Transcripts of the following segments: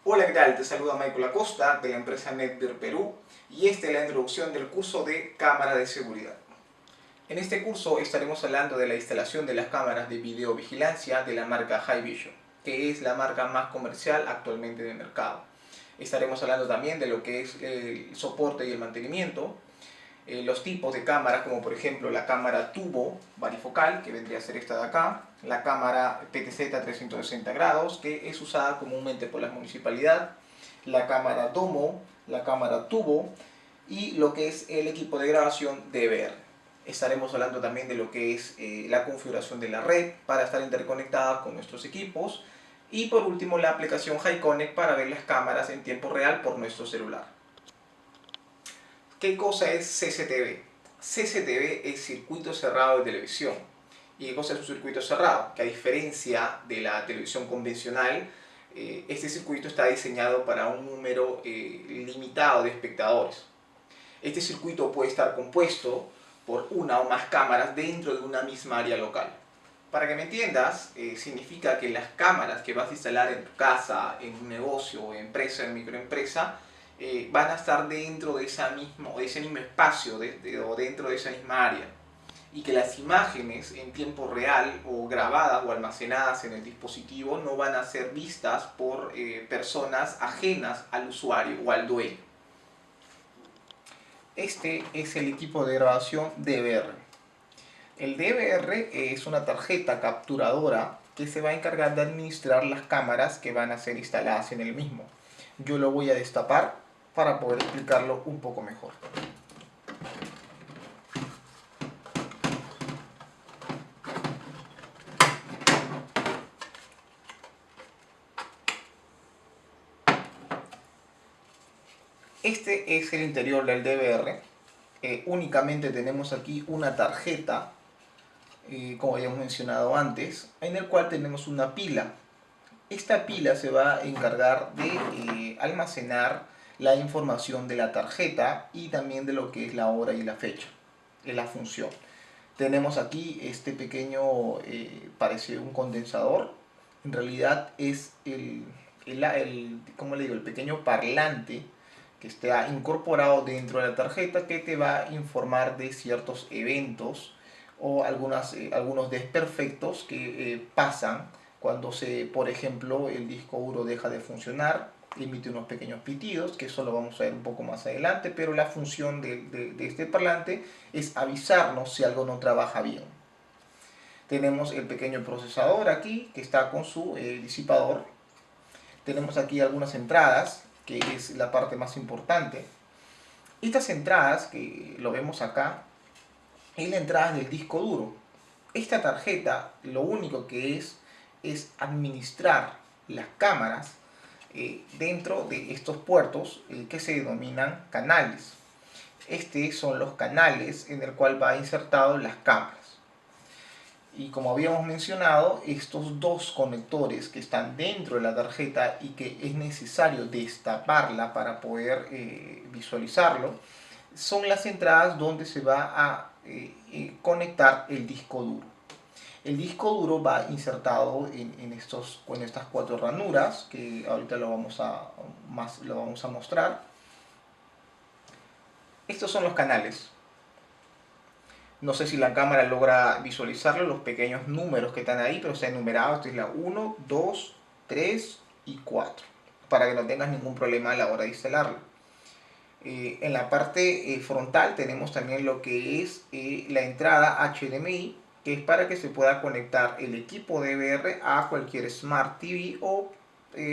Hola, ¿qué tal? Te saluda Michael Acosta de la empresa Netgear Perú y esta es la introducción del curso de cámara de seguridad. En este curso estaremos hablando de la instalación de las cámaras de videovigilancia de la marca Hikvision, que es la marca más comercial actualmente en el mercado. Estaremos hablando también de lo que es el soporte y el mantenimiento, los tipos de cámaras, como por ejemplo la cámara tubo varifocal, que vendría a ser esta de acá, la cámara PTZ 360 grados, que es usada comúnmente por la municipalidad, la cámara domo, la cámara tubo y lo que es el equipo de grabación DVR. Estaremos hablando también de lo que es la configuración de la red para estar interconectada con nuestros equipos y por último la aplicación HiConnect para ver las cámaras en tiempo real por nuestro celular. ¿Qué cosa es CCTV? CCTV es circuito cerrado de televisión. ¿Y qué cosa es un circuito cerrado? Que a diferencia de la televisión convencional, este circuito está diseñado para un número limitado de espectadores. Este circuito puede estar compuesto por una o más cámaras dentro de una misma área local. Para que me entiendas, significa que las cámaras que vas a instalar en tu casa, en un negocio, empresa, en microempresa, van a estar dentro de ese mismo espacio o dentro de esa misma área. Y que las imágenes en tiempo real o grabadas o almacenadas en el dispositivo no van a ser vistas por personas ajenas al usuario o al dueño. Este es el equipo de grabación DVR. El DVR es una tarjeta capturadora que se va a encargar de administrar las cámaras que van a ser instaladas en el mismo. Yo lo voy a destapar para poder explicarlo un poco mejor. Este es el interior del DVR. Únicamente tenemos aquí una tarjeta, como habíamos mencionado antes, en el cual tenemos una pila. Esta pila se va a encargar de almacenar la información de la tarjeta y también de lo que es la hora y la fecha, es la función. Tenemos aquí este pequeño, parece un condensador, en realidad es ¿cómo le digo? El pequeño parlante que está incorporado dentro de la tarjeta que te va a informar de ciertos eventos o algunos desperfectos que pasan cuando por ejemplo, el disco duro deja de funcionar, emite unos pequeños pitidos, que eso lo vamos a ver un poco más adelante, pero la función de este parlante es avisarnos si algo no trabaja bien. Tenemos el pequeño procesador aquí, que está con su disipador. Tenemos aquí algunas entradas, que es la parte más importante. Estas entradas, que lo vemos acá, es la entrada del disco duro. Esta tarjeta lo único que es administrar las cámaras dentro de estos puertos que se denominan canales. Estos son los canales en el cual va insertado las cámaras. Y como habíamos mencionado, estos dos conectores que están dentro de la tarjeta y que es necesario destaparla para poder visualizarlo, son las entradas donde se va a conectar el disco duro. El disco duro va insertado en estas cuatro ranuras, que ahorita lo vamos a mostrar. Estos son los canales. No sé si la cámara logra visualizarlo, los pequeños números que están ahí, pero se han enumerado. Esta es la 1, 2, 3 y 4, para que no tengas ningún problema a la hora de instalarlo. En la parte frontal tenemos también lo que es la entrada HDMI, que es para que se pueda conectar el equipo DVR a cualquier Smart TV o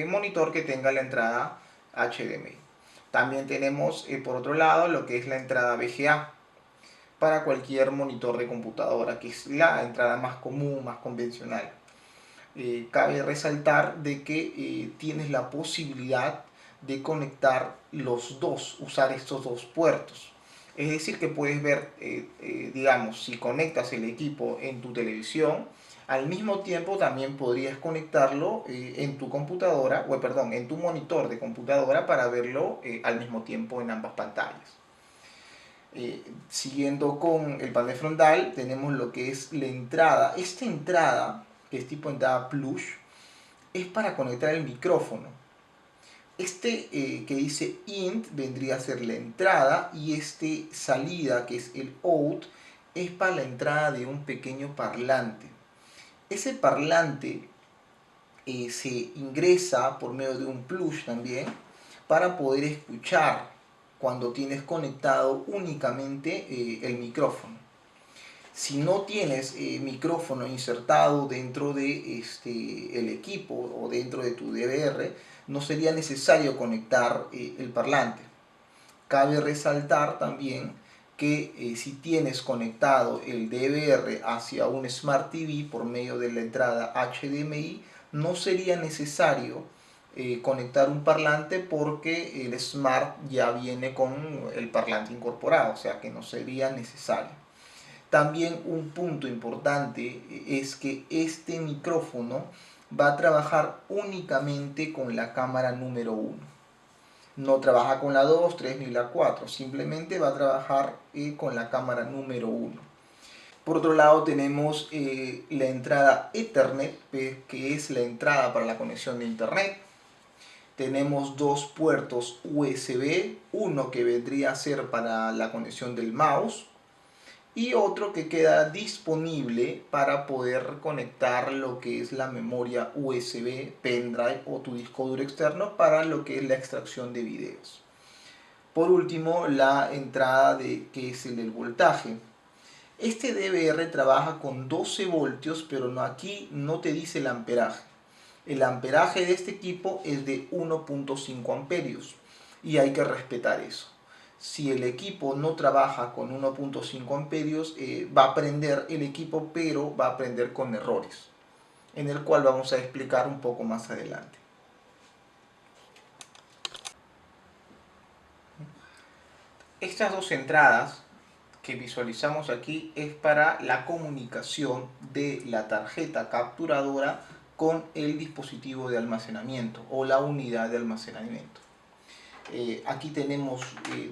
monitor que tenga la entrada HDMI. También tenemos por otro lado lo que es la entrada VGA para cualquier monitor de computadora, que es la entrada más común, más convencional. Cabe resaltar de que tienes la posibilidad de conectar los dos, usar estos dos puertos. Es decir, que puedes ver, digamos, si conectas el equipo en tu televisión, al mismo tiempo también podrías conectarlo en tu computadora, o perdón, en tu monitor de computadora para verlo al mismo tiempo en ambas pantallas. Siguiendo con el panel frontal, tenemos lo que es la entrada. Esta entrada, que es tipo entrada plush, es para conectar el micrófono. Este que dice int vendría a ser la entrada, y este salida, que es el out, es para la entrada de un pequeño parlante. Ese parlante se ingresa por medio de un plush también para poder escuchar cuando tienes conectado únicamente el micrófono. Si no tienes micrófono insertado dentro de el equipo o dentro de tu DVR, no sería necesario conectar el parlante. Cabe resaltar también que si tienes conectado el DVR hacia un Smart TV por medio de la entrada HDMI, no sería necesario conectar un parlante, porque el Smart ya viene con el parlante incorporado, o sea que no sería necesario. También un punto importante es que este micrófono va a trabajar únicamente con la cámara número 1. No trabaja con la 2, 3 ni la 4, simplemente va a trabajar con la cámara número 1. Por otro lado tenemos la entrada Ethernet, que es la entrada para la conexión de internet. Tenemos dos puertos USB, uno que vendría a ser para la conexión del mouse, y otro que queda disponible para poder conectar lo que es la memoria USB, pendrive o tu disco duro externo para lo que es la extracción de videos. Por último, la entrada que es el del voltaje. Este DVR trabaja con 12 voltios, pero aquí no te dice el amperaje. El amperaje de este equipo es de 1.5 amperios y hay que respetar eso. Si el equipo no trabaja con 1.5 amperios, va a prender el equipo, pero va a prender con errores, en el cual vamos a explicar un poco más adelante. Estas dos entradas que visualizamos aquí es para la comunicación de la tarjeta capturadora con el dispositivo de almacenamiento o la unidad de almacenamiento. Aquí tenemos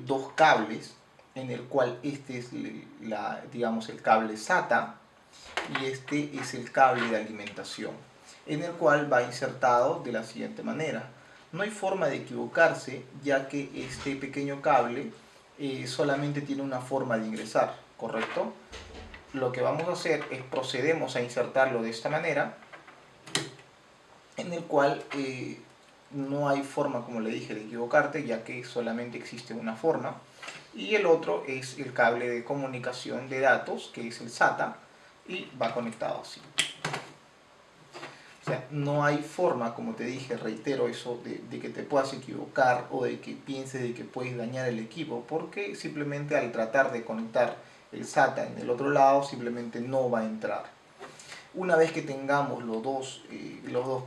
dos cables, en el cual este es digamos, el cable SATA y este es el cable de alimentación, en el cual va insertado de la siguiente manera. No hay forma de equivocarse, ya que este pequeño cable solamente tiene una forma de ingresar, ¿correcto? Lo que vamos a hacer es procedemos a insertarlo de esta manera, en el cual no hay forma, como le dije, de equivocarte, ya que solamente existe una forma. Y el otro es el cable de comunicación de datos, que es el SATA, y va conectado así. O sea, no hay forma, como te dije, reitero eso, de que te puedas equivocar o de que pienses de que puedes dañar el equipo, porque simplemente al tratar de conectar el SATA en el otro lado, simplemente no va a entrar. Una vez que tengamos los dos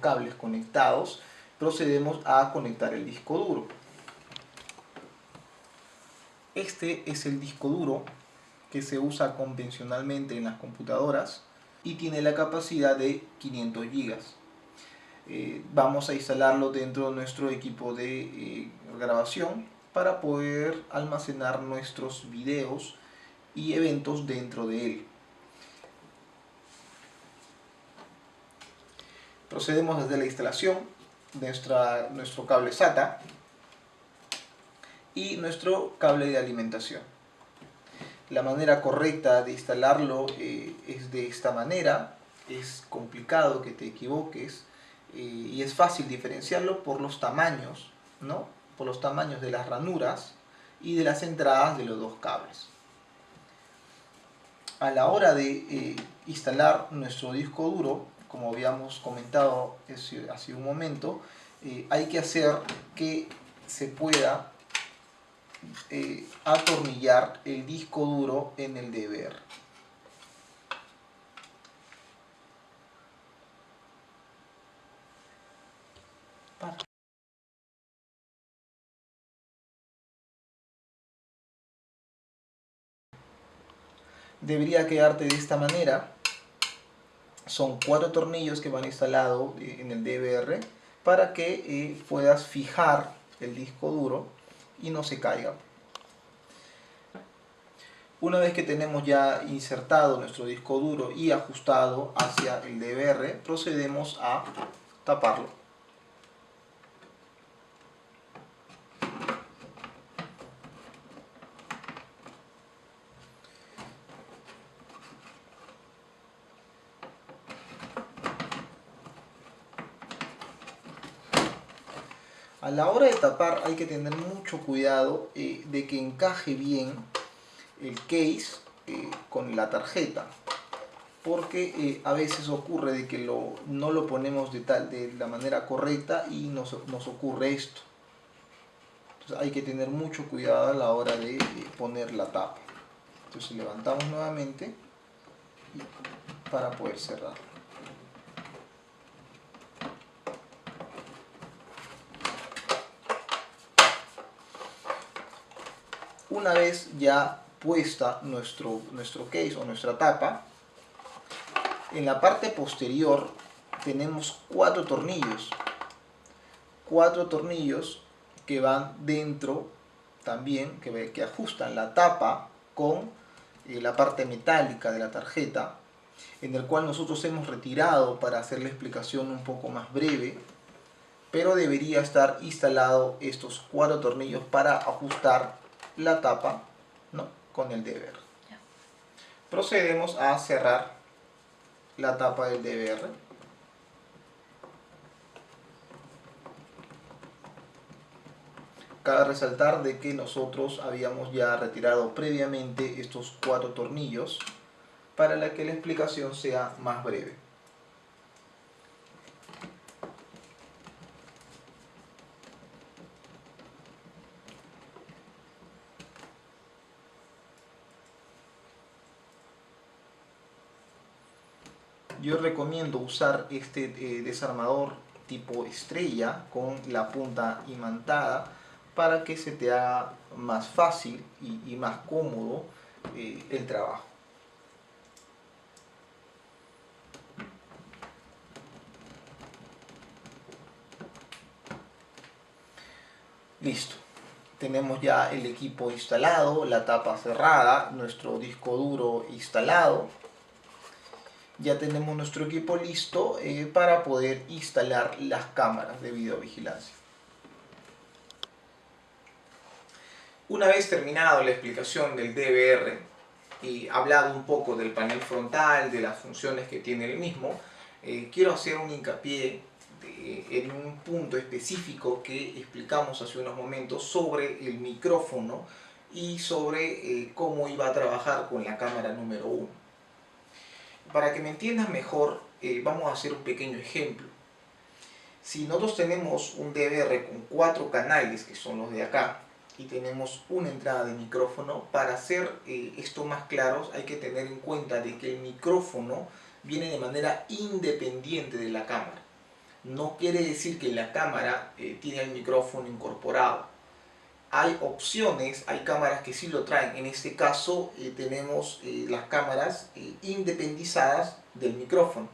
cables conectados, procedemos a conectar el disco duro. Este es el disco duro que se usa convencionalmente en las computadoras y tiene la capacidad de 500 GB. Vamos a instalarlo dentro de nuestro equipo de grabación para poder almacenar nuestros videos y eventos dentro de él. Procedemos desde la instalación de nuestro cable SATA y nuestro cable de alimentación. La manera correcta de instalarlo es de esta manera. Es complicado que te equivoques y es fácil diferenciarlo por los tamaños, ¿no? Por los tamaños de las ranuras y de las entradas de los dos cables. A la hora de instalar nuestro disco duro, como habíamos comentado hace un momento, hay que hacer que se pueda atornillar el disco duro en el DVR. Debería quedarte de esta manera. Son 4 tornillos que van instalados en el DVR para que puedas fijar el disco duro y no se caiga. Una vez que tenemos ya insertado nuestro disco duro y ajustado hacia el DVR, procedemos a taparlo. A la hora de tapar hay que tener mucho cuidado de que encaje bien el case con la tarjeta, porque a veces ocurre de que no lo ponemos de la manera correcta y nos ocurre esto. Entonces hay que tener mucho cuidado a la hora de poner la tapa. Entonces levantamos nuevamente para poder cerrar. Una vez ya puesta nuestro case o nuestra tapa, en la parte posterior tenemos 4 tornillos. 4 tornillos que van dentro también, que ajustan la tapa con la parte metálica de la tarjeta, en el cual nosotros hemos retirado para hacer la explicación un poco más breve, pero debería estar instalado estos 4 tornillos para ajustar la tapa, ¿no?, con el DVR. Procedemos a cerrar la tapa del DVR. Cabe resaltar de que nosotros habíamos ya retirado previamente estos 4 tornillos para que la explicación sea más breve. Yo recomiendo usar este desarmador tipo estrella con la punta imantada para que se te haga más fácil y más cómodo el trabajo. Listo. Tenemos ya el equipo instalado, la tapa cerrada, nuestro disco duro instalado. Ya tenemos nuestro equipo listo para poder instalar las cámaras de videovigilancia. Una vez terminado la explicación del DVR y hablado un poco del panel frontal, de las funciones que tiene el mismo, quiero hacer un hincapié en un punto específico que explicamos hace unos momentos sobre el micrófono y sobre cómo iba a trabajar con la cámara número 1. Para que me entiendas mejor, vamos a hacer un pequeño ejemplo. Si nosotros tenemos un DVR con 4 canales, que son los de acá, y tenemos una entrada de micrófono, para hacer esto más claro hay que tener en cuenta de que el micrófono viene de manera independiente de la cámara. No quiere decir que la cámara tiene el micrófono incorporado. Hay opciones, hay cámaras que sí lo traen. En este caso tenemos las cámaras independizadas del micrófono.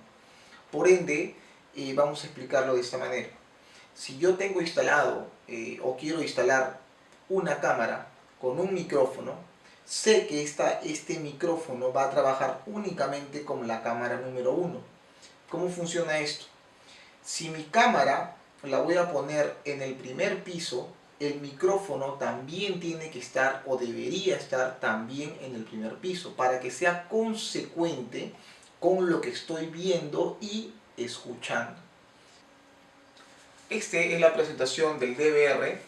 Por ende, vamos a explicarlo de esta manera. Si yo tengo instalado o quiero instalar una cámara con un micrófono, sé que este micrófono va a trabajar únicamente con la cámara número 1. ¿Cómo funciona esto? Si mi cámara la voy a poner en el primer piso, el micrófono también tiene que estar o debería estar también en el primer piso para que sea consecuente con lo que estoy viendo y escuchando. Esta es la presentación del DVR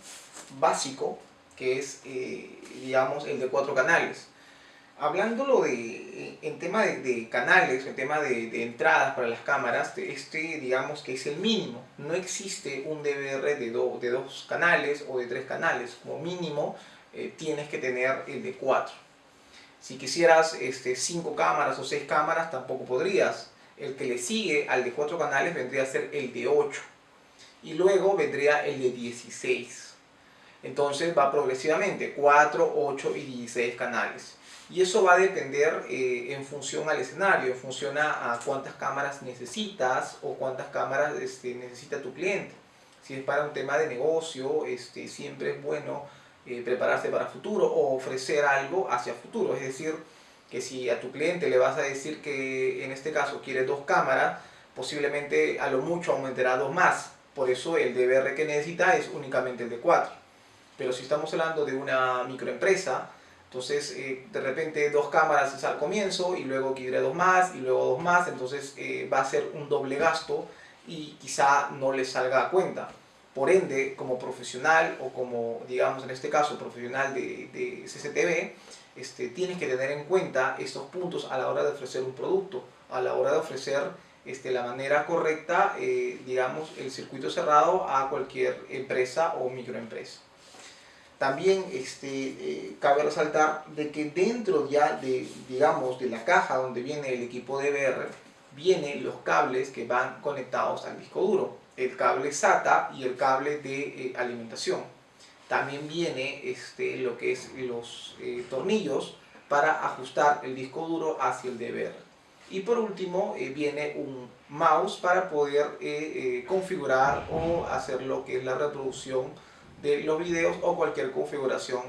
básico, que es digamos el de 4 canales. Hablándolo en tema de canales, en tema de entradas para las cámaras, digamos que es el mínimo. No existe un DVR de 2 canales o de 3 canales. Como mínimo tienes que tener el de 4. Si quisieras 5 cámaras o 6 cámaras tampoco podrías. El que le sigue al de 4 canales vendría a ser el de 8. Y luego vendría el de 16. Entonces va progresivamente, 4, 8 y 16 canales. Y eso va a depender en función al escenario, en función a cuántas cámaras necesitas o cuántas cámaras necesita tu cliente. Si es para un tema de negocio, siempre es bueno prepararse para futuro o ofrecer algo hacia futuro. Es decir, que si a tu cliente le vas a decir que en este caso quiere 2 cámaras, posiblemente a lo mucho aumentará 2 más. Por eso el DVR que necesita es únicamente el de 4. Pero si estamos hablando de una microempresa, entonces de repente 2 cámaras es al comienzo y luego quiere 2 más y luego 2 más, entonces va a ser un doble gasto y quizá no les salga a cuenta. Por ende, como profesional o como, digamos, en este caso, profesional de CCTV, tienes que tener en cuenta estos puntos a la hora de ofrecer un producto, a la hora de ofrecer la manera correcta, digamos, el circuito cerrado a cualquier empresa o microempresa. También cabe resaltar de que dentro ya de, digamos, de la caja donde viene el equipo DVR, vienen los cables que van conectados al disco duro, el cable SATA y el cable de alimentación. También viene lo que es los tornillos para ajustar el disco duro hacia el DVR. Y por último viene un mouse para poder configurar o hacer lo que es la reproducción de los videos o cualquier configuración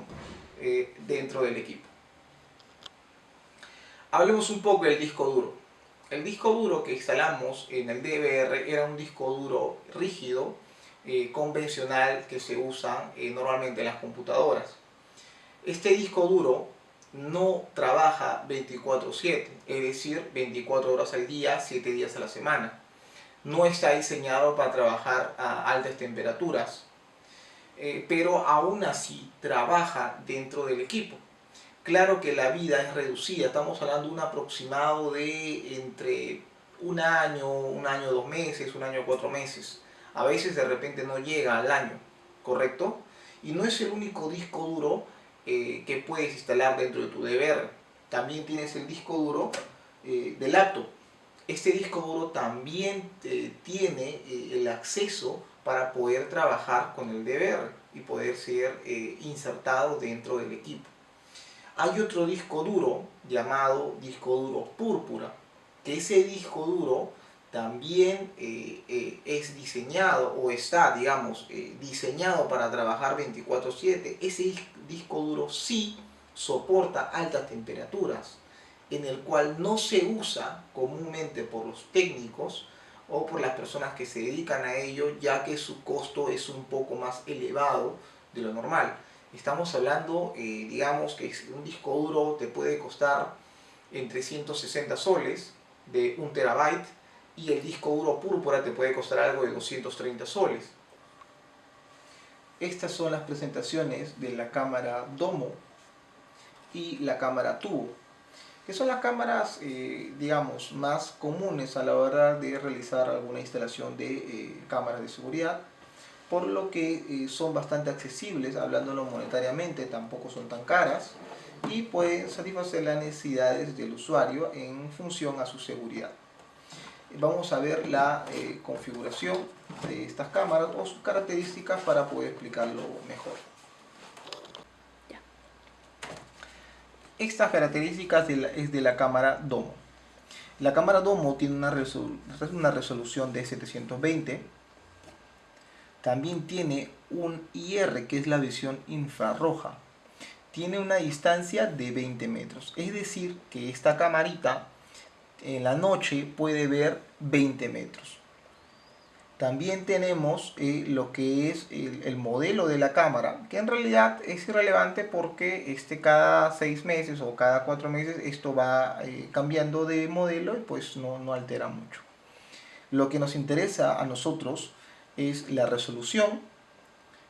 dentro del equipo. Hablemos un poco del disco duro. El disco duro que instalamos en el DVR era un disco duro rígido, convencional, que se usa normalmente en las computadoras. Este disco duro no trabaja 24/7, es decir, 24 horas al día, 7 días a la semana. No está diseñado para trabajar a altas temperaturas, pero aún así trabaja dentro del equipo. Claro que la vida es reducida, estamos hablando de un aproximado de entre un año, 2 meses, un año, 4 meses. A veces de repente no llega al año, ¿correcto? Y no es el único disco duro que puedes instalar dentro de tu DVR. También tienes el disco duro de laptop. Este disco duro también tiene el acceso para poder trabajar con el DVR y poder ser insertado dentro del equipo. Hay otro disco duro llamado disco duro púrpura, que ese disco duro también es diseñado o está, digamos, diseñado para trabajar 24/7. Ese disco duro sí soporta altas temperaturas, en el cual no se usa comúnmente por los técnicos o por las personas que se dedican a ello, ya que su costo es un poco más elevado de lo normal. Estamos hablando, digamos, que un disco duro te puede costar entre 160 soles de 1 terabyte y el disco duro púrpura te puede costar algo de 230 soles. Estas son las presentaciones de la cámara Domo y la cámara Tubo, que son las cámaras, digamos, más comunes a la hora de realizar alguna instalación de cámaras de seguridad, por lo que son bastante accesibles, hablándolo monetariamente, tampoco son tan caras y pueden satisfacer las necesidades del usuario en función a su seguridad. Vamos a ver la configuración de estas cámaras o sus características para poder explicarlo mejor. Estas características es de la cámara Domo. La cámara Domo tiene una resolución de 720. También tiene un IR, que es la visión infrarroja. Tiene una distancia de 20 metros. Es decir, que esta camarita en la noche puede ver 20 metros. También tenemos lo que es el modelo de la cámara, que en realidad es irrelevante porque cada 6 meses o cada 4 meses esto va cambiando de modelo y pues no altera mucho. Lo que nos interesa a nosotros es la resolución,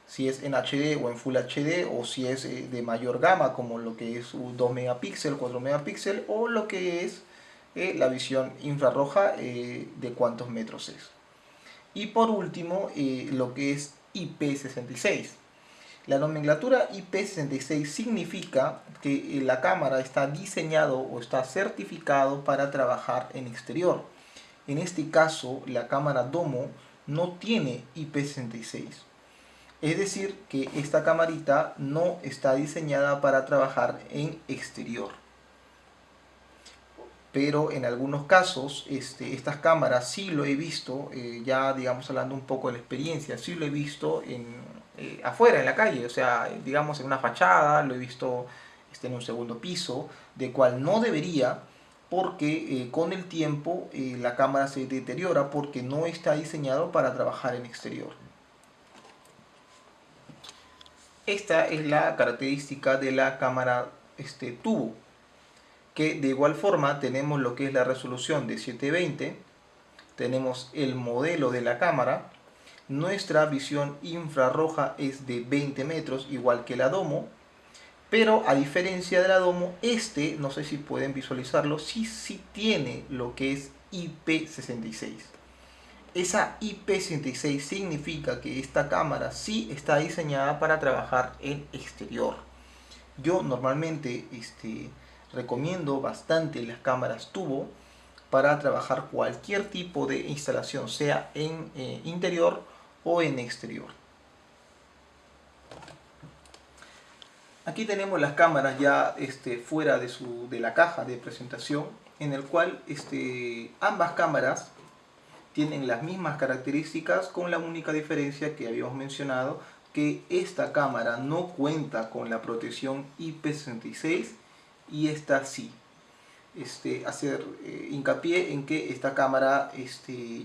si es en HD o en Full HD, o si es de mayor gama como lo que es 2 megapíxeles, 4 megapíxeles, o lo que es la visión infrarroja de cuántos metros es. Y por último, lo que es IP66. La nomenclatura IP66 significa que la cámara está diseñado o está certificado para trabajar en exterior. En este caso, la cámara Domo no tiene IP66. Es decir, que esta camarita no está diseñada para trabajar en exterior. Pero en algunos casos estas cámaras sí lo he visto, ya digamos hablando un poco de la experiencia, sí lo he visto afuera en la calle, o sea, digamos en una fachada, lo he visto en un segundo piso, de cual no debería, porque con el tiempo la cámara se deteriora porque no está diseñado para trabajar en exterior. Esta es la característica de la cámara tubo, que de igual forma tenemos lo que es la resolución de 720, tenemos el modelo de la cámara, Nuestra visión infrarroja es de 20 metros, igual que la domo, pero a diferencia de la domo, no sé si pueden visualizarlo, sí tiene lo que es IP66. Esa IP66 significa que esta cámara sí está diseñada para trabajar en exterior. Yo normalmente recomiendo bastante las cámaras tubo para trabajar cualquier tipo de instalación, sea en interior o en exterior. Aquí tenemos las cámaras ya fuera de la caja de presentación, en el cual ambas cámaras tienen las mismas características, con la única diferencia que habíamos mencionado, que esta cámara no cuenta con la protección IP66 y esta sí. Hacer hincapié en que esta cámara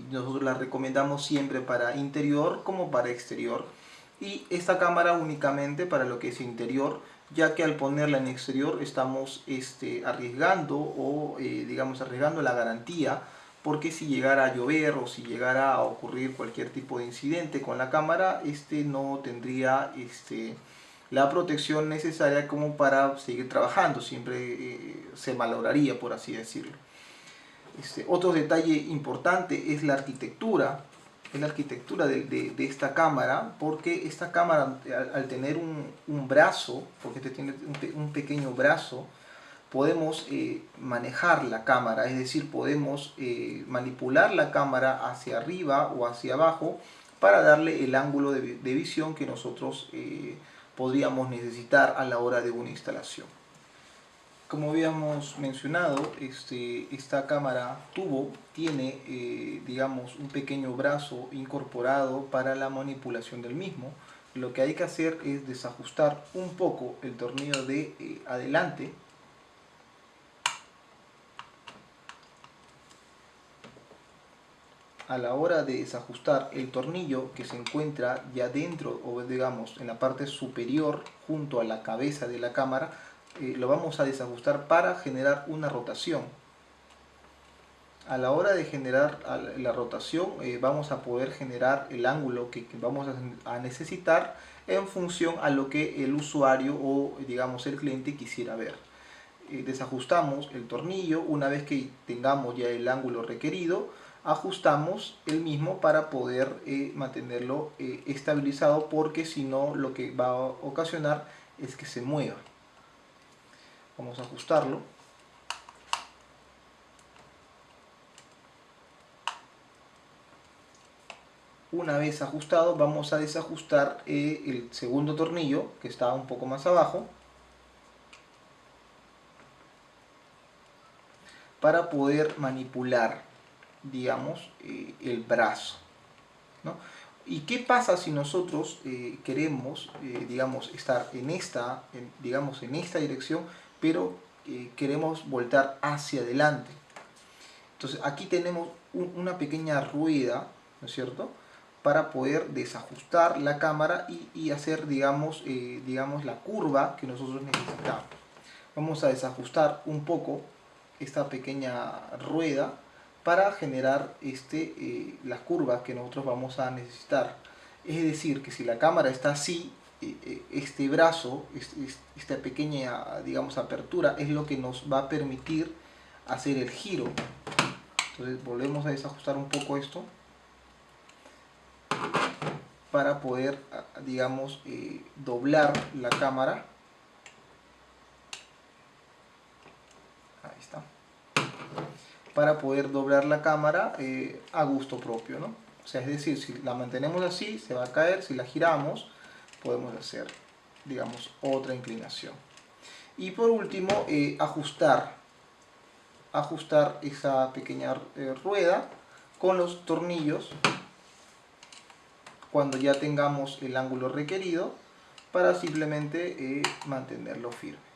nosotros la recomendamos siempre para interior como para exterior, y esta cámara únicamente para lo que es interior, ya que al ponerla en exterior estamos arriesgando arriesgando la garantía, porque si llegara a llover o si llegara a ocurrir cualquier tipo de incidente con la cámara, no tendría la protección necesaria como para seguir trabajando, siempre se malograría, por así decirlo. Otro detalle importante es la arquitectura, de esta cámara, porque esta cámara al tener un brazo, porque tiene un pequeño brazo, podemos manejar la cámara, es decir, podemos manipular la cámara hacia arriba o hacia abajo para darle el ángulo de visión que nosotros podríamos necesitar a la hora de una instalación. Como habíamos mencionado, esta cámara tubo tiene un pequeño brazo incorporado para la manipulación del mismo. Lo que hay que hacer es desajustar un poco el tornillo de adelante. A la hora de desajustar el tornillo que se encuentra ya dentro, o en la parte superior junto a la cabeza de la cámara, lo vamos a desajustar para generar una rotación. A la hora de generar la rotación vamos a poder generar el ángulo que vamos a necesitar en función a lo que el usuario o el cliente quisiera ver. Desajustamos el tornillo. Una vez que tengamos ya el ángulo requerido, ajustamos el mismo para poder mantenerlo estabilizado, porque si no lo que va a ocasionar es que se mueva. Vamos a ajustarlo. Una vez ajustado, vamos a desajustar el segundo tornillo, que está un poco más abajo, para poder manipular, el brazo, ¿no? ¿Y qué pasa si nosotros queremos, estar en esta dirección, pero queremos voltar hacia adelante? Entonces aquí tenemos una pequeña rueda, ¿no es cierto?, para poder desajustar la cámara y hacer, la curva que nosotros necesitamos. Vamos a desajustar un poco esta pequeña rueda para generar las curvas que nosotros vamos a necesitar. Es decir, que si la cámara está así, este brazo, esta pequeña, apertura, es lo que nos va a permitir hacer el giro. Entonces volvemos a desajustar un poco esto para poder, doblar la cámara. Ahí está. Para poder doblar la cámara a gusto propio, ¿no? O sea, es decir, si la mantenemos así, se va a caer. Si la giramos, podemos hacer, otra inclinación. Y por último, ajustar esa pequeña rueda con los tornillos cuando ya tengamos el ángulo requerido, para simplemente mantenerlo firme.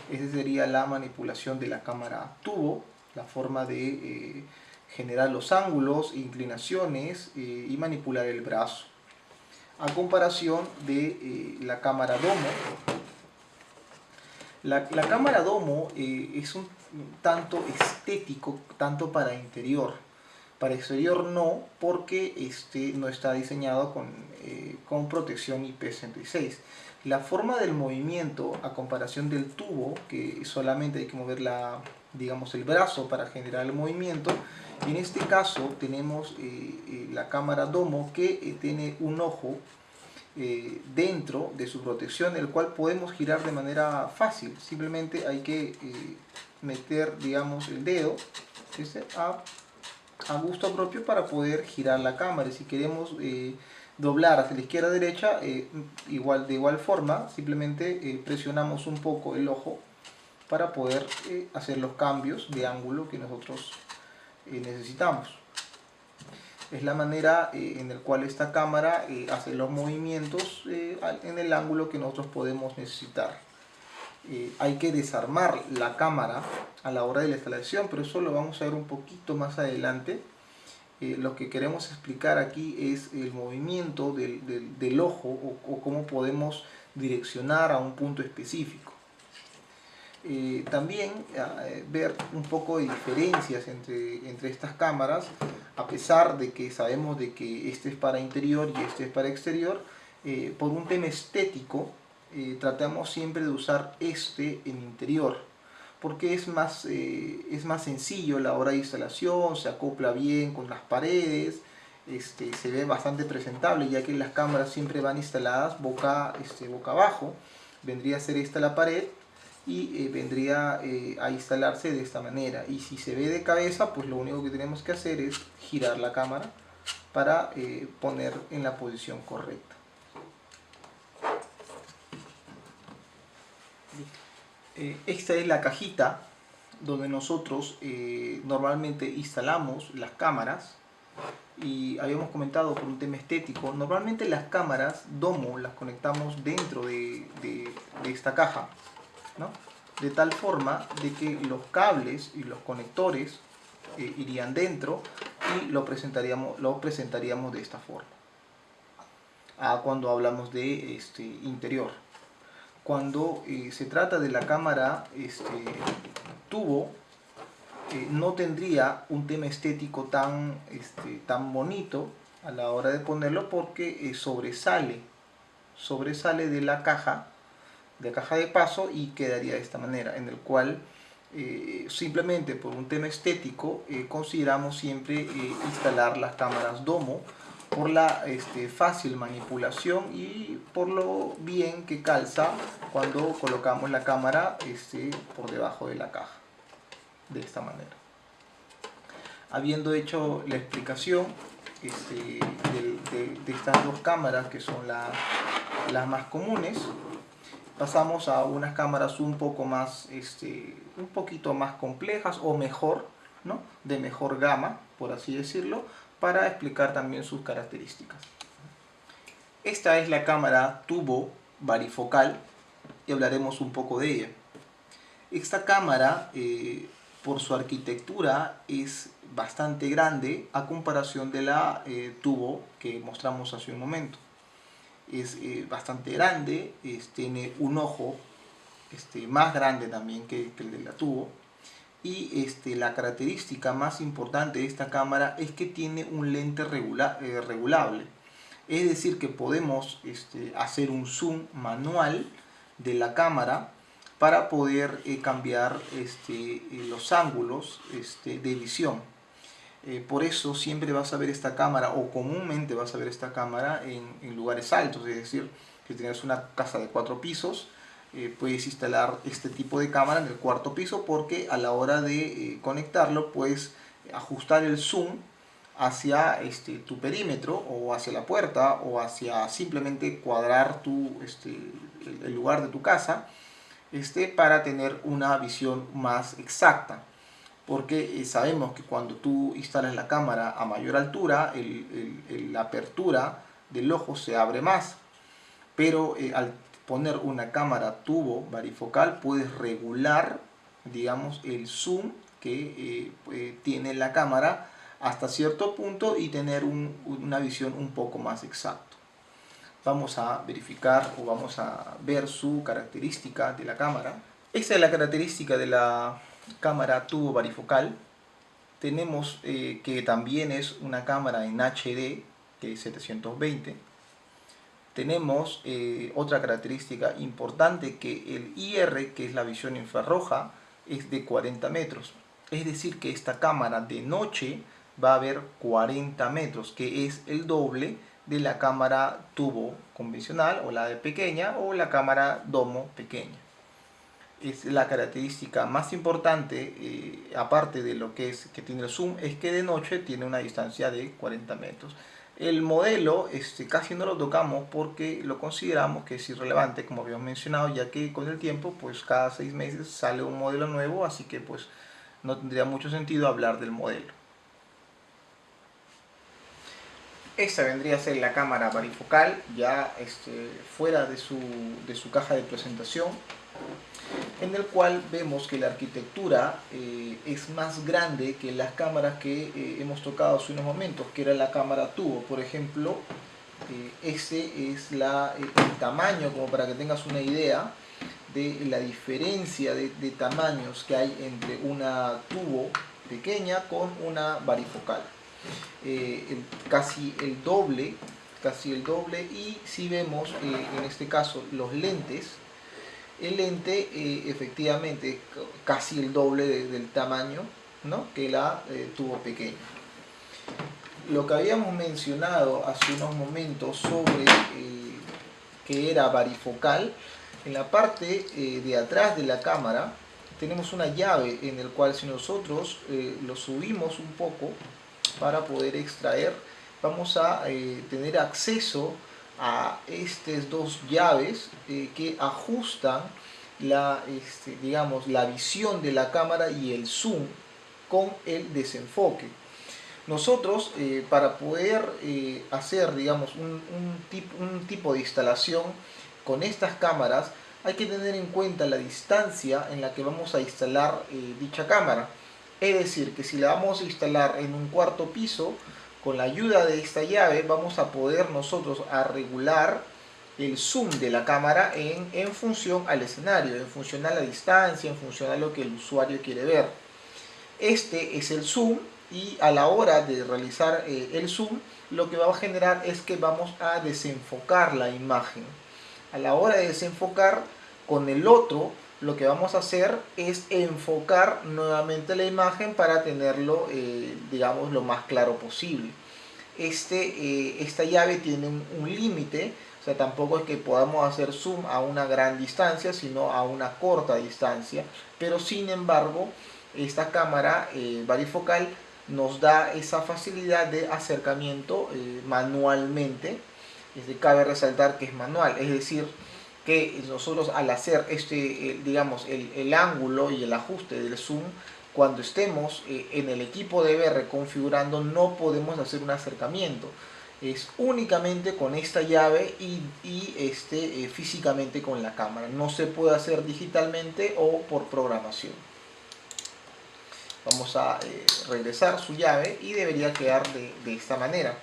Esa sería la manipulación de la cámara tubo, la forma de generar los ángulos, inclinaciones y manipular el brazo. A comparación de la cámara domo. La cámara domo es un tanto estético, tanto para interior. Para exterior no, porque este no está diseñado con protección IP66. La forma del movimiento, a comparación del tubo, que solamente hay que mover digamos, el brazo para generar el movimiento, en este caso tenemos la cámara Domo, que tiene un ojo dentro de su protección, el cual podemos girar de manera fácil. Simplemente hay que meter, digamos, el dedo, ¿viste?, a gusto propio para poder girar la cámara. Y si queremos doblar hacia la izquierda o derecha, de igual forma, simplemente presionamos un poco el ojo para poder hacer los cambios de ángulo que nosotros necesitamos. Es la manera en la cual esta cámara hace los movimientos en el ángulo que nosotros podemos necesitar. Hay que desarmar la cámara a la hora de la instalación, pero eso lo vamos a ver un poquito más adelante. Lo que queremos explicar aquí es el movimiento del ojo, o cómo podemos direccionar a un punto específico. También ver un poco de diferencias entre estas cámaras, a pesar de que sabemos de que este es para interior y este es para exterior. Por un tema estético, tratamos siempre de usar este en interior, porque es más sencillo la hora de instalación, se acopla bien con las paredes, se ve bastante presentable, ya que las cámaras siempre van instaladas boca abajo. Vendría a ser esta la pared y vendría a instalarse de esta manera. Y si se ve de cabeza, pues lo único que tenemos que hacer es girar la cámara para poner en la posición correcta. Esta es la cajita donde nosotros normalmente instalamos las cámaras. Y habíamos comentado, por un tema estético, normalmente las cámaras Domo las conectamos dentro de esta caja, ¿no?, de tal forma de que los cables y los conectores irían dentro, y lo presentaríamos de esta forma cuando hablamos de interior. Cuando se trata de la cámara tubo, no tendría un tema estético tan bonito a la hora de ponerlo, porque sobresale de la caja de paso, y quedaría de esta manera, en el cual simplemente por un tema estético consideramos siempre instalar las cámaras Domo, por la fácil manipulación y por lo bien que calza cuando colocamos la cámara por debajo de la caja, de esta manera. Habiendo hecho la explicación de estas dos cámaras, que son las más comunes, pasamos a unas cámaras un poquito más complejas, o mejor, ¿no?, de mejor gama, por así decirlo, para explicar también sus características. Esta es la cámara tubo varifocal, y hablaremos un poco de ella. Esta cámara, por su arquitectura, es bastante grande a comparación de la tubo que mostramos hace un momento. Es bastante grande, tiene un ojo más grande también que el de la tubo. Y la característica más importante de esta cámara es que tiene un lente regulable. Es decir, que podemos hacer un zoom manual de la cámara para poder cambiar los ángulos de visión. Por eso siempre vas a ver esta cámara, o comúnmente vas a ver esta cámara en lugares altos. Es decir, si tienes una casa de 4 pisos, puedes instalar este tipo de cámara en el 4.º piso, porque a la hora de conectarlo puedes ajustar el zoom hacia tu perímetro, o hacia la puerta, o hacia simplemente cuadrar el lugar de tu casa, para tener una visión más exacta. Porque sabemos que cuando tú instalas la cámara a mayor altura, la apertura del ojo se abre más, pero al poner una cámara tubo varifocal puedes regular, digamos, el zoom que tiene la cámara hasta cierto punto, y tener una visión un poco más exacta. Vamos a verificar, o vamos a ver su característica de la cámara. Esta es la característica de la cámara tubo varifocal. Tenemos que también es una cámara en HD, que es 720. Tenemos otra característica importante, que el IR, que es la visión infrarroja, es de 40 metros. Es decir, que esta cámara de noche va a ver 40 metros, que es el doble de la cámara tubo convencional, o la de pequeña, o la cámara domo pequeña. Es la característica más importante, aparte de lo que es que tiene el zoom, es que de noche tiene una distancia de 40 metros. El modelo casi no lo tocamos porque lo consideramos que es irrelevante, como habíamos mencionado, ya que con el tiempo, pues cada 6 meses sale un modelo nuevo, así que pues no tendría mucho sentido hablar del modelo. Esta vendría a ser la cámara varifocal, ya fuera de su caja de presentación, en el cual vemos que la arquitectura es más grande que las cámaras que hemos tocado hace unos momentos, que era la cámara tubo. Por ejemplo, ese es el tamaño, como para que tengas una idea de la diferencia de tamaños que hay entre una tubo pequeña con una varifocal. Casi el doble, y si vemos en este caso los lentes, el lente efectivamente casi el doble del tamaño, ¿no?, que la tubo pequeña. Lo que habíamos mencionado hace unos momentos sobre que era varifocal, en la parte de atrás de la cámara tenemos una llave en el cual, si nosotros lo subimos un poco para poder extraer, vamos a tener acceso a estas dos llaves que ajustan digamos, la visión de la cámara y el zoom con el desenfoque. Nosotros, para poder hacer, digamos, un tipo de instalación con estas cámaras, hay que tener en cuenta la distancia en la que vamos a instalar dicha cámara. Es decir, que si la vamos a instalar en un cuarto piso, con la ayuda de esta llave vamos a poder nosotros regular el zoom de la cámara en función al escenario, en función a la distancia, en función a lo que el usuario quiere ver. Este es el zoom, y a la hora de realizar el zoom, lo que va a generar es que vamos a desenfocar la imagen. A la hora de desenfocar, con el otro, lo que vamos a hacer es enfocar nuevamente la imagen para tenerlo, digamos, lo más claro posible. Esta llave tiene un límite, o sea, tampoco es que podamos hacer zoom a una gran distancia, sino a una corta distancia, pero sin embargo, esta cámara varifocal nos da esa facilidad de acercamiento manualmente. Cabe resaltar que es manual, es decir, que nosotros al hacer digamos, el ángulo y el ajuste del zoom, cuando estemos en el equipo de VR configurando, no podemos hacer un acercamiento. Es únicamente con esta llave y físicamente con la cámara. No se puede hacer digitalmente o por programación. Vamos a regresar su llave y debería quedar de esta manera.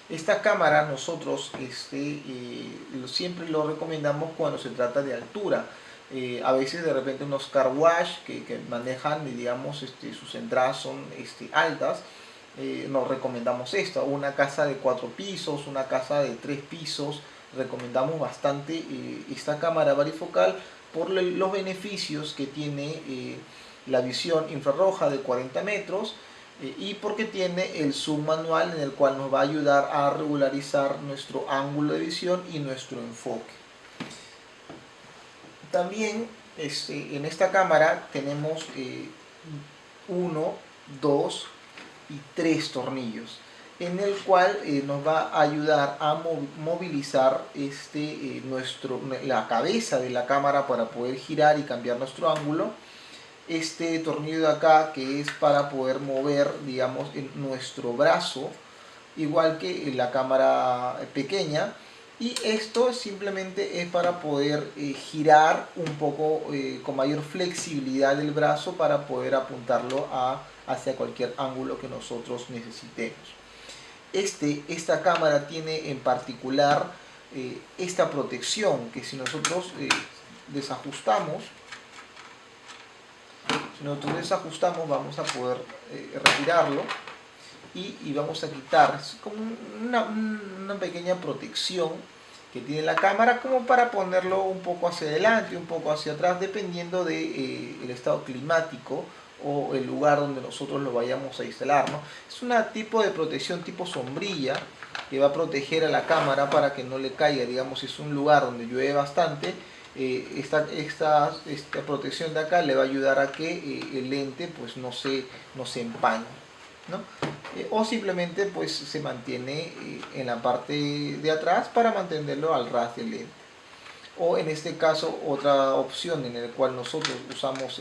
Esta cámara nosotros siempre lo recomendamos cuando se trata de altura. A veces de repente unos car wash que manejan, digamos, sus entradas son altas, nos recomendamos esta. Una casa de 4 pisos, una casa de 3 pisos, recomendamos bastante esta cámara varifocal por los beneficios que tiene la visión infrarroja de 40 metros, y porque tiene el zoom manual, en el cual nos va a ayudar a regularizar nuestro ángulo de visión y nuestro enfoque. También en esta cámara tenemos 1, 2 y 3 tornillos, en el cual nos va a ayudar a movilizar la cabeza de la cámara para poder girar y cambiar nuestro ángulo. Este tornillo de acá, que es para poder mover, digamos, nuestro brazo, igual que en la cámara pequeña, y esto simplemente es para poder girar un poco con mayor flexibilidad del brazo para poder apuntarlo hacia cualquier ángulo que nosotros necesitemos. Esta cámara tiene en particular esta protección, que si nosotros desajustamos, nosotros desajustamos, vamos a poder retirarlo y vamos a quitar, es como una pequeña protección que tiene la cámara, como para ponerlo un poco hacia adelante, un poco hacia atrás, dependiendo del estado climático o el lugar donde nosotros lo vayamos a instalar, ¿no? Es un tipo de protección tipo sombrilla que va a proteger a la cámara para que no le caiga. Digamos, si es un lugar donde llueve bastante, esta protección de acá le va a ayudar a que el lente pues no se empañe, ¿no? O simplemente pues se mantiene en la parte de atrás para mantenerlo al ras del lente. O en este caso, otra opción en la cual nosotros usamos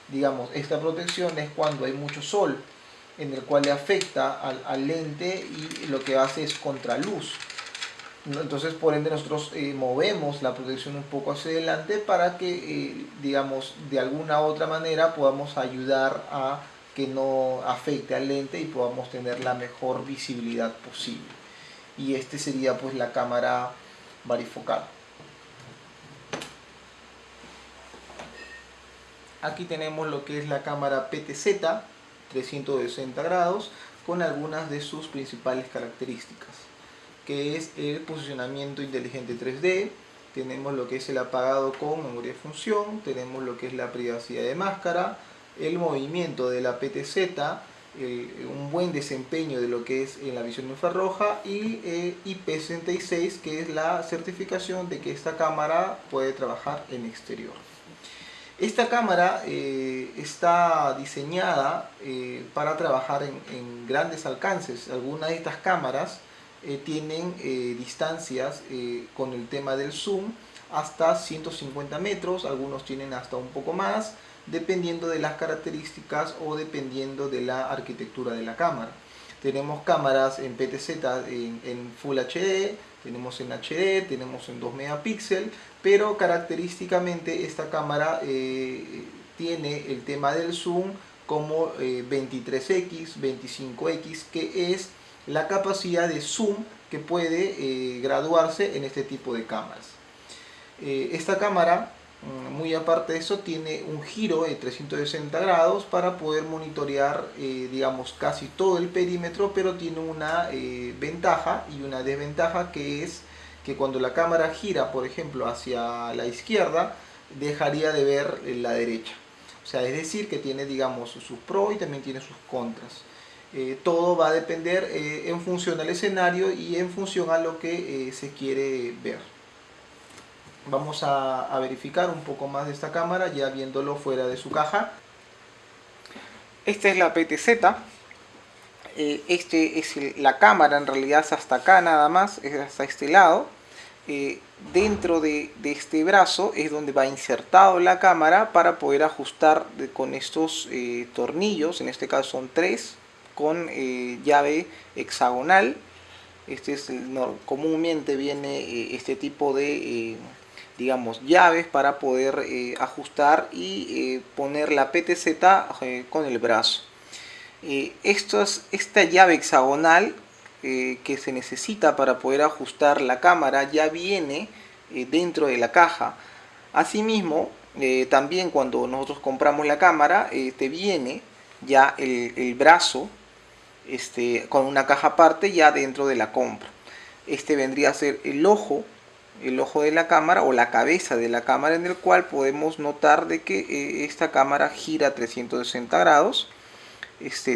digamos, esta protección es cuando hay mucho sol, en el cual le afecta al lente y lo que hace es contraluz. Entonces, por ende, nosotros movemos la protección un poco hacia adelante para que, digamos, de alguna u otra manera podamos ayudar a que no afecte al lente y podamos tener la mejor visibilidad posible. Y este sería pues la cámara varifocal. Aquí tenemos lo que es la cámara PTZ 360 grados con algunas de sus principales características, que es el posicionamiento inteligente 3D, tenemos lo que es el apagado con memoria de función, tenemos lo que es la privacidad de máscara, el movimiento de la PTZ, un buen desempeño de lo que es en la visión infrarroja y IP66, que es la certificación de que esta cámara puede trabajar en exterior. Esta cámara está diseñada para trabajar en grandes alcances. Algunas de estas cámaras tienen distancias con el tema del zoom hasta 150 metros, algunos tienen hasta un poco más, dependiendo de las características o dependiendo de la arquitectura de la cámara. Tenemos cámaras en PTZ en Full HD, tenemos en HD, tenemos en 2 megapíxeles, pero característicamente esta cámara tiene el tema del zoom como 23x, 25x, que es la capacidad de zoom que puede graduarse en este tipo de cámaras. Esta cámara, muy aparte de eso, tiene un giro de 360 grados para poder monitorear, digamos, casi todo el perímetro, pero tiene una ventaja y una desventaja, que es que cuando la cámara gira, por ejemplo, hacia la izquierda, dejaría de ver la derecha. O sea, es decir, que tiene, digamos, sus pros y también tiene sus contras. Todo va a depender en función al escenario y en función a lo que se quiere ver. Vamos a verificar un poco más de esta cámara ya viéndolo fuera de su caja. Esta es la PTZ. Este es la cámara, en realidad es hasta acá nada más, es hasta este lado. Dentro de este brazo es donde va insertado la cámara para poder ajustar con estos tornillos, en este caso son 3, con llave hexagonal. Comúnmente viene este tipo de digamos, llaves para poder ajustar y poner la PTZ con el brazo. Esta llave hexagonal que se necesita para poder ajustar la cámara ya viene dentro de la caja. Asimismo, también cuando nosotros compramos la cámara, te viene ya el brazo con una caja aparte ya dentro de la compra. Este vendría a ser el ojo de la cámara o la cabeza de la cámara, en el cual podemos notar de que esta cámara gira 360 grados.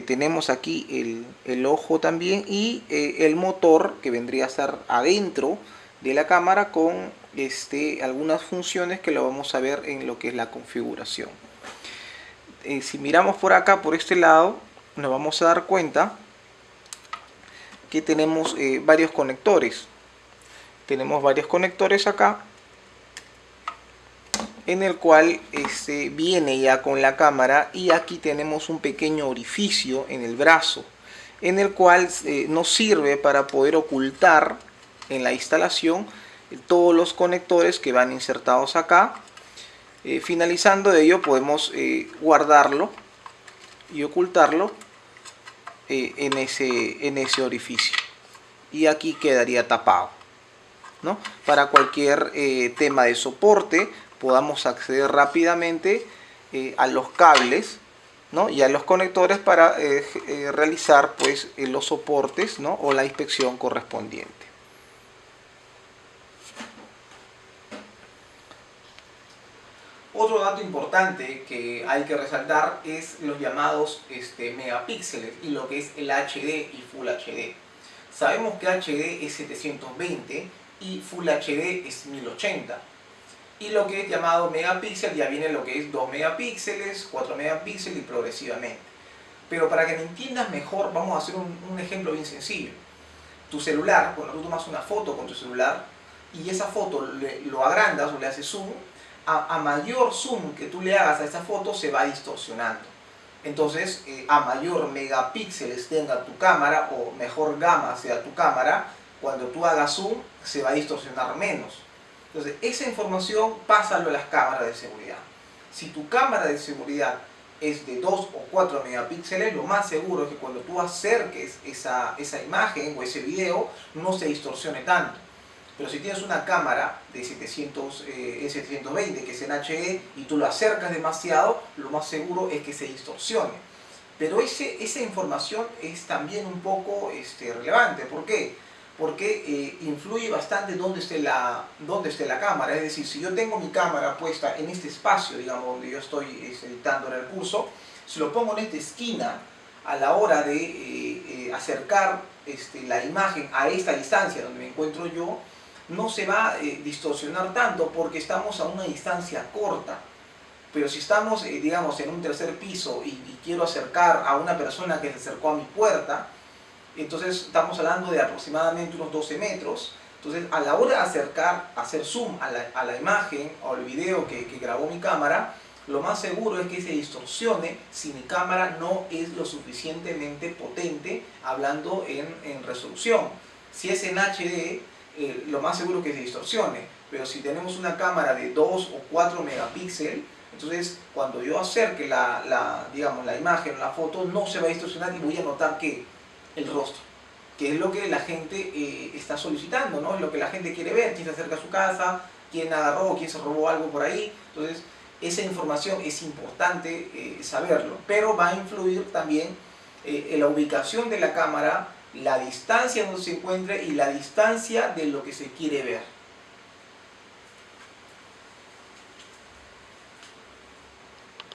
Tenemos aquí el ojo también y el motor, que vendría a estar adentro de la cámara con algunas funciones que lo vamos a ver en lo que es la configuración. Si miramos por acá, por este lado, nos vamos a dar cuenta que tenemos varios conectores. Tenemos varios conectores acá, en el cual viene ya con la cámara, y aquí tenemos un pequeño orificio en el brazo, en el cual nos sirve para poder ocultar en la instalación todos los conectores que van insertados acá. Finalizando de ello, podemos guardarlo y ocultarlo en ese orificio, y aquí quedaría tapado, ¿no? Para cualquier tema de soporte podamos acceder rápidamente a los cables, ¿no? Y a los conectores para realizar pues los soportes, ¿no? O la inspección correspondiente. Otro dato importante que hay que resaltar es los llamados megapíxeles y lo que es el HD y Full HD. Sabemos que HD es 720 y Full HD es 1080. Y lo que es llamado megapíxel ya viene lo que es 2 megapíxeles, 4 megapíxeles y progresivamente. Pero para que me entiendas mejor, vamos a hacer un ejemplo bien sencillo. Tu celular, cuando tú tomas una foto con tu celular y esa foto lo agrandas o le haces zoom, a mayor zoom que tú le hagas a esa foto se va distorsionando. Entonces, a mayor megapíxeles tenga tu cámara o mejor gama sea tu cámara, cuando tú hagas zoom se va a distorsionar menos. Entonces, esa información pásalo a las cámaras de seguridad. Si tu cámara de seguridad es de 2 o 4 megapíxeles, lo más seguro es que cuando tú acerques esa imagen o ese video no se distorsione tanto. Pero si tienes una cámara de 720 que es en HD y tú lo acercas demasiado, lo más seguro es que se distorsione. Pero esa información es también un poco relevante. ¿Por qué? Porque influye bastante dónde esté la cámara. Es decir, si yo tengo mi cámara puesta en este espacio, digamos, donde yo estoy editando en el curso, si lo pongo en esta esquina, a la hora de acercar la imagen a esta distancia donde me encuentro yo, no se va a distorsionar tanto porque estamos a una distancia corta. Pero si estamos, digamos, en un tercer piso y quiero acercar a una persona que se acercó a mi puerta, entonces estamos hablando de aproximadamente unos 12 metros. Entonces, a la hora de acercar, hacer zoom a la imagen o al video que grabó mi cámara, lo más seguro es que se distorsione si mi cámara no es lo suficientemente potente, hablando en resolución. Si es en HD, lo más seguro es que se distorsione. Pero si tenemos una cámara de 2 o 4 megapíxeles, entonces cuando yo acerque digamos, la imagen o la foto, no se va a distorsionar y voy a notar que el rostro, que es lo que la gente está solicitando, ¿no? Es lo que la gente quiere ver, quién se acerca a su casa, quién agarró, quién se robó algo por ahí. Entonces, esa información es importante saberlo, pero va a influir también en la ubicación de la cámara, la distancia donde se encuentre y la distancia de lo que se quiere ver.